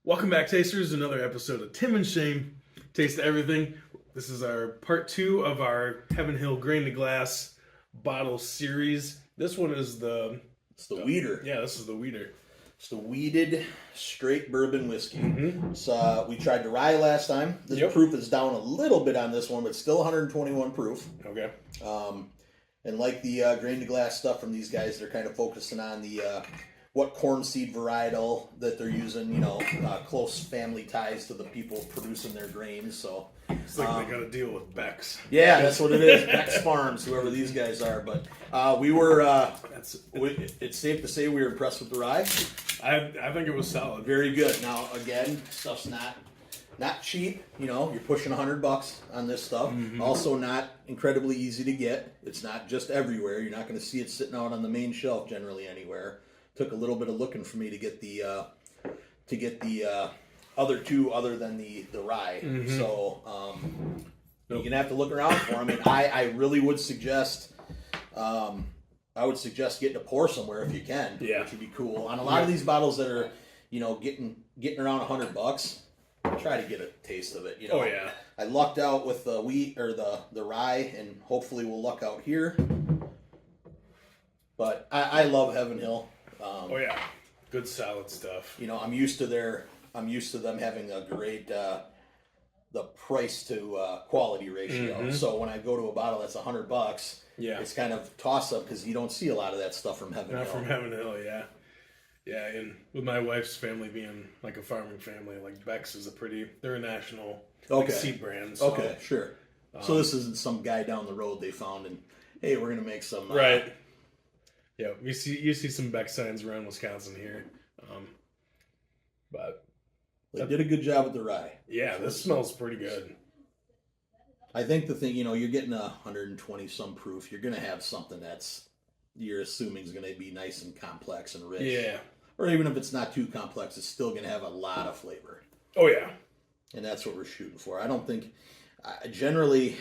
Welcome back, tasters. Another episode of Tim and Shayne Taste Everything. This is our part 2 of our Heaven Hill Grain to Glass bottle series. This one is It's the weeder. Yeah, this is the weeder. It's the weeded straight bourbon whiskey. Mm-hmm. So we tried the rye last time. The proof is down a little bit on this one, but still 121 proof. Okay. And like the grain to glass stuff from these guys, they're kind of focusing on the what corn seed varietal that they're using. You know, close family ties to the people producing their grains. So it's like they got to deal with Beck's. Yeah, that's what it is. Beck's Farms, whoever these guys are. But we were. It's safe to say we were impressed with the rye. I think it was solid. Very good. Now again, stuff's not cheap. You know, you're pushing $100 on this stuff. Mm-hmm. Also, not incredibly easy to get. It's not just everywhere. You're not going to see it sitting out on the main shelf generally anywhere. Took a little bit of looking for me to get the other two, other than the rye. Mm-hmm. So you're gonna have to look around for them. And I really would suggest. I would suggest getting a pour somewhere if you can. Yeah, which would be cool. On a lot of these bottles that are, you know, getting around $100, try to get a taste of it. You know. Oh yeah. I lucked out with the wheat or the rye, and hopefully we'll luck out here. But I love Heaven Hill. Oh yeah, good solid stuff. You know, I'm used to them having a great the price to quality ratio. Mm-hmm. So when I go to a bottle that's $100, yeah, it's kind of toss up because you don't see a lot of that stuff from Heaven Hill. Not from Heaven Hill, yeah. Yeah, and with my wife's family being like a farming family, like Beck's is they're a national seed brand. So, okay, sure. So this isn't some guy down the road they found and, hey, we're going to make some... right. Yeah, you see some Beck signs around Wisconsin here. But they did a good job with the rye. Yeah, this smells pretty good. I think the thing, you know, you're getting 120 some proof. You're going to have something you're assuming is going to be nice and complex and rich. Yeah. Or even if it's not too complex, it's still going to have a lot of flavor. Oh, yeah. And that's what we're shooting for. I don't think, generally,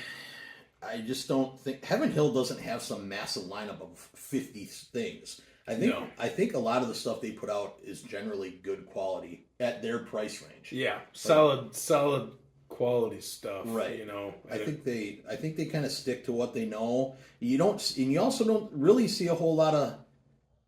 I just don't think, Heaven Hill doesn't have some massive lineup of 50 things. I think a lot of the stuff they put out is generally good quality at their price range. Yeah, solid quality stuff. Right. You know, I think they kind of stick to what they know. You also don't really see a whole lot of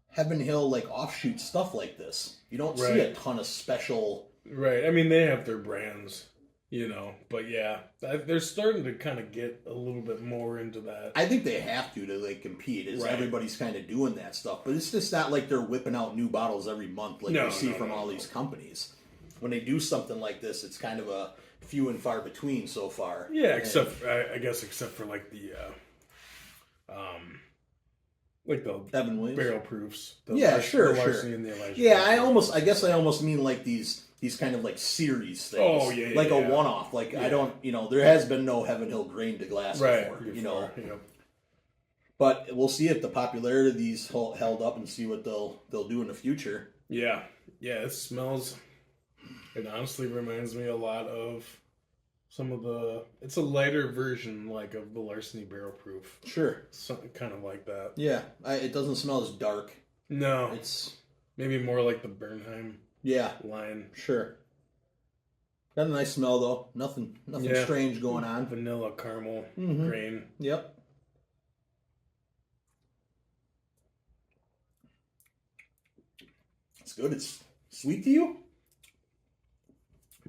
Heaven Hill like offshoot stuff like this. You don't see a ton of special. Right. I mean, they have their brands. You know, but yeah, they're starting to kind of get a little bit more into that. I think they have to like compete. Everybody's kind of doing that stuff, but it's just not like they're whipping out new bottles every month like you see from all these companies. When they do something like this, it's kind of a few and far between so far. Yeah, except for like the Evan Williams barrel proofs. Sure. And the Elijah yeah, I guess I almost mean like these kind of like series things. Oh, yeah. Like a one-off. Like, I don't, you know, there has been no Heaven Hill grain to glass before, you know. Yeah. But we'll see if the popularity of these held up and see what they'll do in the future. Yeah. Yeah, it honestly reminds me a lot of some of it's a lighter version like of the Larceny Barrel Proof. Sure. Something kind of like that. Yeah. It doesn't smell as dark. No. It's maybe more like the Bernheim. Yeah. Line. Sure. Got a nice smell though. Nothing strange going on. Vanilla caramel grain. Yep. It's good. It's sweet to you.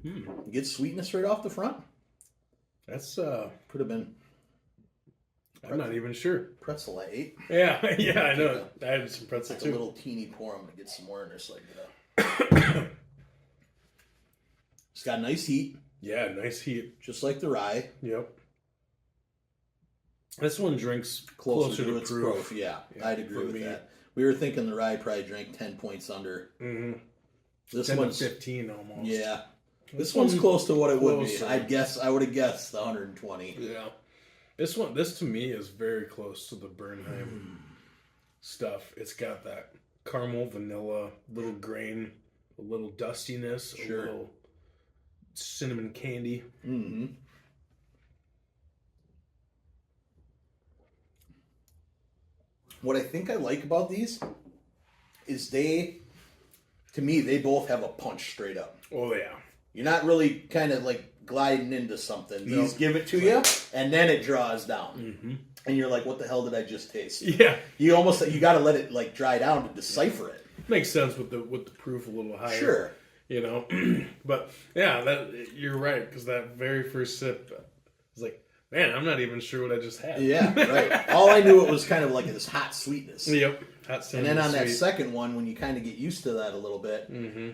You get sweetness right off the front. That's could have been. I'm not even sure. Pretzel I ate. Yeah, I know. I had some pretzel too. A little teeny pour. I'm gonna get some more in there so I get up. It's got nice heat. Yeah, nice heat. Just like the rye. Yep. This one drinks closer to its proof. Yeah, I'd agree with that. We were thinking the rye probably drank 10 points under. Mm-hmm. This 10 one's 15 almost. Yeah. This one's close to what it would be. I would have guessed the 120. Yeah. This to me is very close to the Bernheim stuff. It's got that caramel, vanilla, little grain, a little dustiness, a little cinnamon candy. Mm-hmm. What I think I like about these is they to me, they both have a punch straight up. Oh, yeah. You're not really kind of like gliding into something. These give it to you, and then it draws down. Mm-hmm. And you're like, what the hell did I just taste? Yeah. You got to let it like dry down to decipher it. Makes sense with the proof a little higher. Sure. You know, but yeah, you're right, because that very first sip was like, man, I'm not even sure what I just had. Yeah, right. All I knew it was kind of like this hot sweetness. Yep. Hot and then on that second one, when you kind of get used to that a little bit,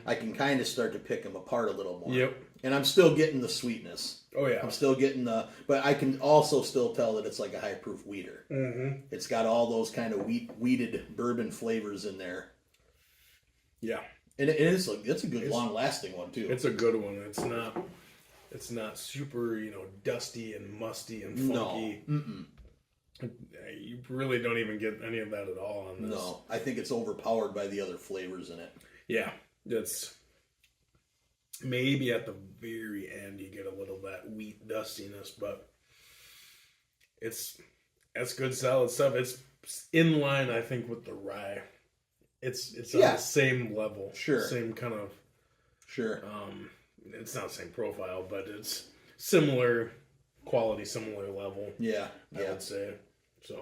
I can kind of start to pick them apart a little more. Yep. And I'm still getting the sweetness. Oh, yeah. I'm still getting but I can also still tell that it's like a high proof weeder. Mm-hmm. It's got all those kind of weeded bourbon flavors in there. Yeah. And it's a good long lasting one too. It's a good one. It's not super, dusty and musty and funky. No. Mm-mm. You really don't even get any of that at all on this. No, I think it's overpowered by the other flavors in it. Yeah, it's maybe at the very end you get a little of that wheat dustiness, but that's good solid stuff. It's in line, I think, with the rye. It's on the same level. Sure. Same kind of. Sure. It's not the same profile, but it's similar quality, similar level. Yeah. I would say. So.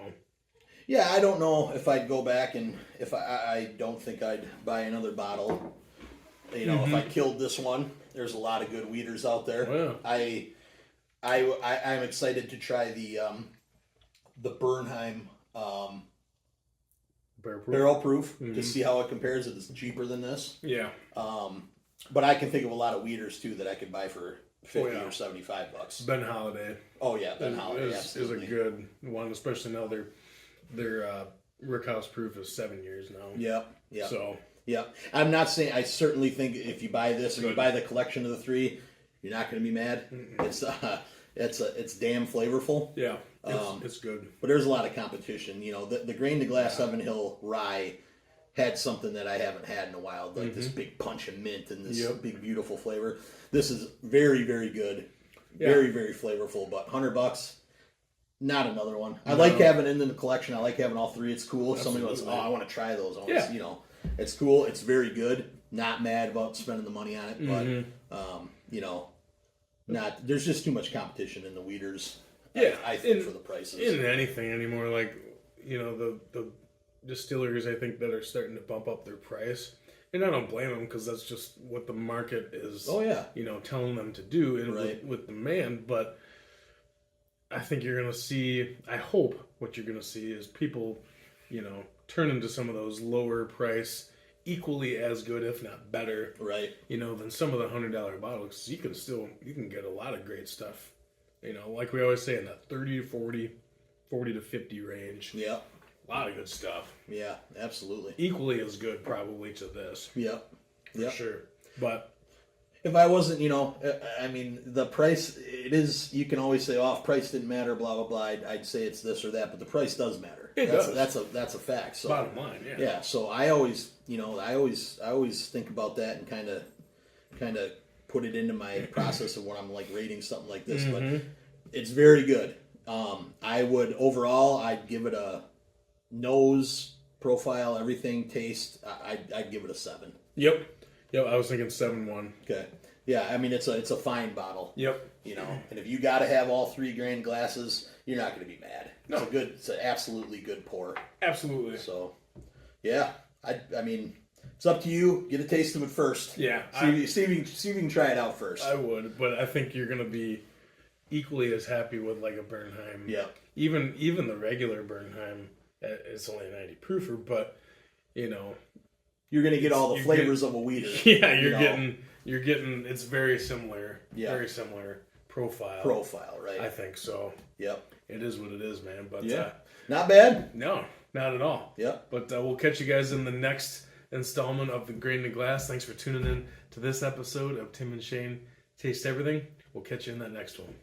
Yeah, I don't know if I'd go back and if I don't think I'd buy another bottle. If I killed this one, there's a lot of good weeders out there. Oh, yeah. I'm excited to try the Bernheim barrel proof to see how it compares. It's cheaper than this. Yeah. But I can think of a lot of weeders too that I could buy for $50 or $75. Ben Holiday. Oh yeah, Ben Holiday is a good one, especially now their Rickhouse proof is 7 years now. Yep. Yeah. So. Yeah, I'm not saying. I certainly think if you buy this or you buy the collection of the three, you're not going to be mad. Mm-mm. It's damn flavorful. Yeah, it's good. But there's a lot of competition. The grain to glass Seven Hill rye had something that I haven't had in a while, like this big punch of mint and this big beautiful flavor. This is very, very good, very, very flavorful. But $100, not another one. I like having it in the collection. I like having all three. It's cool. If somebody goes, I want to try those. It's cool. It's very good. Not mad about spending the money on it, but there's just too much competition in the weeders. Yeah, I think for the prices. In anything anymore, like the distillers, I think, that are starting to bump up their price, and I don't blame them because that's just what the market is. Oh yeah, telling them to do, and with demand. But I think you're gonna see. I hope what you're gonna see is people, turn into some of those lower price, equally as good, if not better, than some of the $100 bottles. You can get a lot of great stuff. Like we always say, in that 30 to 40, 40 to 50 range. Yeah. A lot of good stuff. Yeah, absolutely. Equally as good, probably, to this. Yep. For sure. But if I wasn't, the price, it is, you can always say, if price didn't matter, blah, blah, blah. I'd say it's this or that, but the price does matter. It does. That's a fact. So, bottom line, yeah. Yeah, so I always, I always think about that and kind of put it into my process of when I'm like rating something like this, but it's very good. I'd give it a nose, profile, everything, taste. I'd give it a 7. Yep, I was thinking 7-1. Okay. Yeah, it's a fine bottle. Yep. And if you got to have all 3 grain glasses, you're not going to be mad. No. It's an absolutely good pour. Absolutely. So, yeah, it's up to you. Get a taste of it first. Yeah. See if you can try it out first. I would, but I think you're going to be equally as happy with like a Bernheim. Yeah. Even the regular Bernheim, it's only a 90 proofer, but you're going to get all the flavors of a weeder. Yeah, you're getting it's very similar. Yeah. Very similar profile, right? I think so. Yep. It is what it is, man. But not bad. No, not at all. Yep. But we'll catch you guys in the next installment of the Grain to Glass. Thanks for tuning in to this episode of Tim and Shayne Taste Everything. We'll catch you in that next one.